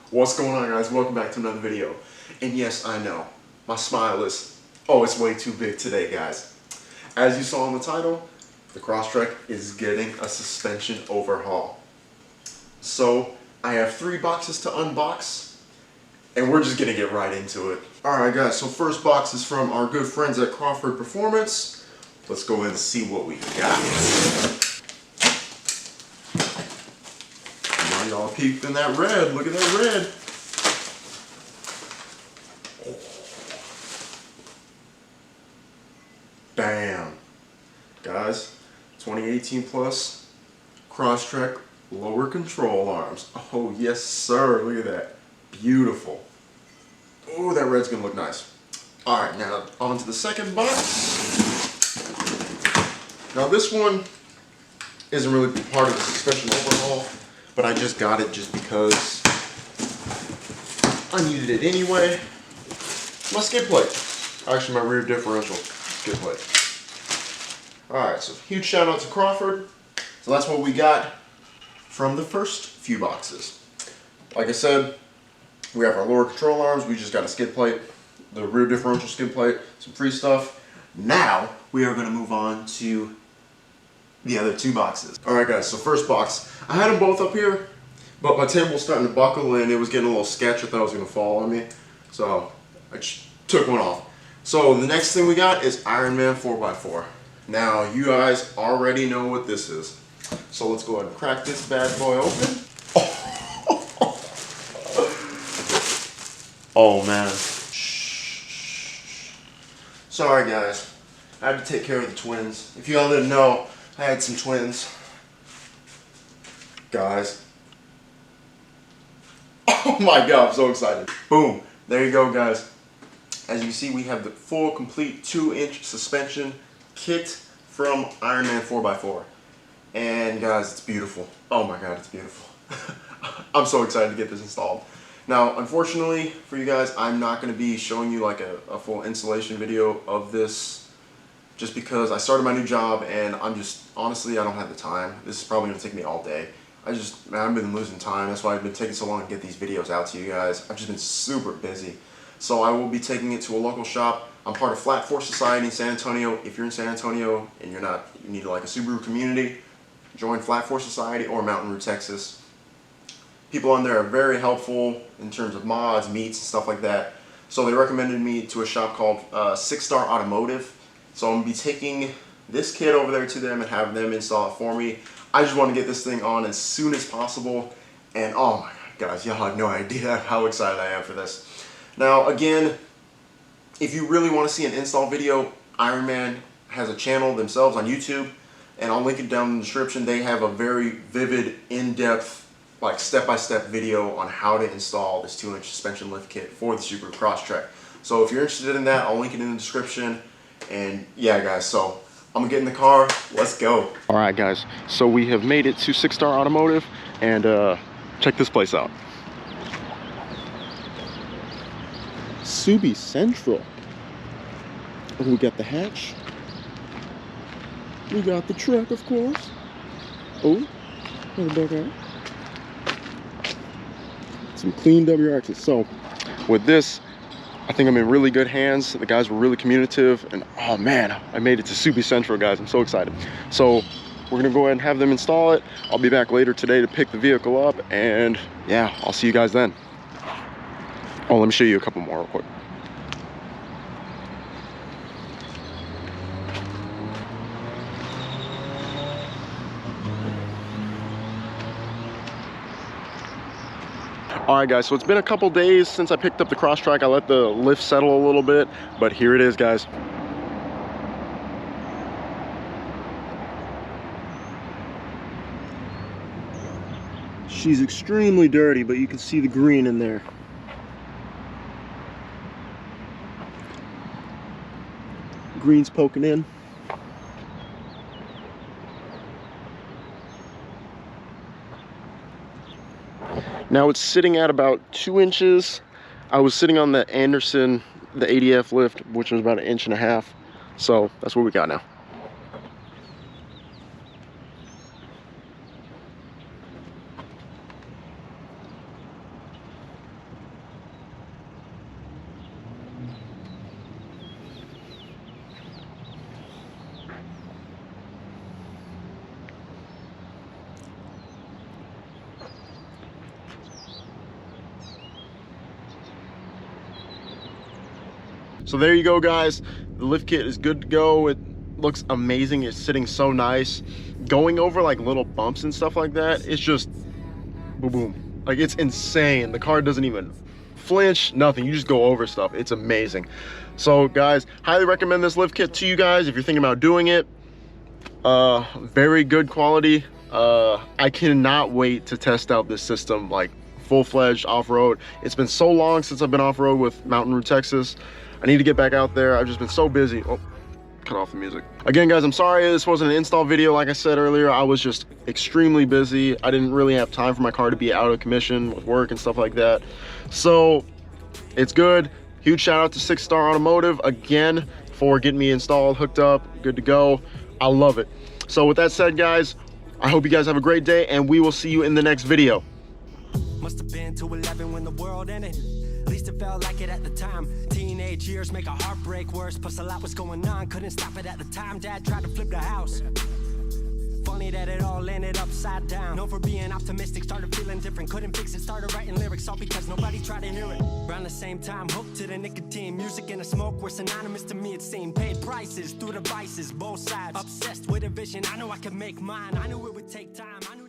What's going on, guys? Welcome back to another video. And yes, I know, my smile is, it's way too big today, guys. As you saw in the title, the Crosstrek is getting a suspension overhaul. So I have 3 boxes to unbox, and we're just gonna get right into it. Alright guys, so first box is from our good friends at Crawford Performance. Let's go ahead and see what we got. Y'all peeked in that red. Look at that red. Bam. Guys, 2018 plus Crosstrek lower control arms. Oh, yes, sir. Look at that. Beautiful. Oh, that red's going to look nice. All right, now on to the second box. Now, this one isn't really part of the suspension overhaul, but I just got it just because I needed it anyway. My skid plate. Actually, my rear differential skid plate. Alright, so huge shout out to Crawford. So that's what we got from the first few boxes. Like I said, we have our lower control arms. We just got a skid plate, the rear differential skid plate, some free stuff. Now, we are going to move on to the other 2 boxes. Alright guys, so first box. I had them both up here, but my table was starting to buckle and it was getting a little sketch. I thought it was going to fall on me. So I just took one off. So the next thing we got is Ironman 4x4. Now you guys already know what this is. So let's go ahead and crack this bad boy open. Oh man. Sorry guys. I had to take care of the twins. If you all didn't know, I had some twins. Guys. Oh my god, I'm so excited. Boom. There you go, guys. As you see, we have the full, complete 2-inch suspension kit from Ironman 4x4. And guys, it's beautiful. Oh my god, it's beautiful. I'm so excited to get this installed. Now, unfortunately for you guys, I'm not going to be showing you like a full installation video of this, just because I started my new job and honestly, I don't have the time. This is probably going to take me all day. I've been losing time. That's why I've been taking so long to get these videos out to you guys. I've just been super busy. So I will be taking it to a local shop. I'm part of Flat Force Society in San Antonio. If you're in San Antonio and you need like a Subaru community, join Flat Force Society or Mountain Route Texas. People on there are very helpful in terms of mods, meets, and stuff like that. So they recommended me to a shop called 6-Star Automotive. So I'm going to be taking this kit over there to them and have them install it for me. I just want to get this thing on as soon as possible. And oh my god, guys, y'all have no idea how excited I am for this. Now again, if you really want to see an install video, Ironman has a channel themselves on YouTube, and I'll link it down in the description. They have a very vivid, in-depth, like step-by-step video on how to install this 2-inch suspension lift kit for the Subaru Crosstrek. So if you're interested in that, I'll link it in the description. And yeah guys, so I'm gonna get in the car, let's go. Alright guys, so we have made it to 6-Star Automotive, and check this place out. Subi Central. We got the hatch. We got the truck, of course. Oh, there's a back out. Some clean WRXs. So with this, I think I'm in really good hands. The guys were really communicative, and oh man, I made it to Subi Central, guys. I'm so excited. So we're gonna go ahead and have them install it. I'll be back later today to pick the vehicle up, and yeah, I'll see you guys then. Oh, let me show you a couple more real quick. Alright guys, so it's been a couple days since I picked up the Crosstrek. I let the lift settle a little bit, but here it is, guys. She's extremely dirty, but you can see the green in there. Green's poking in. Now it's sitting at about 2 inches. I was sitting on the Anderson, the ADF lift, which was about 1.5 inches. So that's what we got now. So there you go, guys. The lift kit is good to go. It looks amazing. It's sitting so nice. Going over like little bumps and stuff like that, it's just boom, boom. Like, it's insane. The car doesn't even flinch, nothing. You just go over stuff. It's amazing. So guys, highly recommend this lift kit to you guys if you're thinking about doing it. Very good quality. I cannot wait to test out this system like full-fledged off-road. It's been so long since I've been off-road with Mountain Route Texas. I need to get back out there. I've just been so busy. Oh, cut off the music again, guys. I'm sorry this wasn't an install video. Like I said earlier, I was just extremely busy. I didn't really have time for my car to be out of commission with work and stuff like that. So it's good. Huge shout out to 6-Star Automotive again for getting me installed, hooked up, good to go. I love it. So with that said, guys, I hope you guys have a great day, and we will see you in the next video. Must have been to 11 when the world ended. At least it felt like it at the time. Teenage years make a heartbreak worse. Plus a lot was going on, couldn't stop it at the time. Dad tried to flip the house. Funny that it all ended upside down. Known for being optimistic, started feeling different. Couldn't fix it, started writing lyrics, all because nobody tried to hear it. Around the same time, hooked to the nicotine. Music and the smoke were synonymous to me, it seemed. Paid prices through the vices, both sides. Obsessed with a vision, I knew I could make mine. I knew it would take time. I knew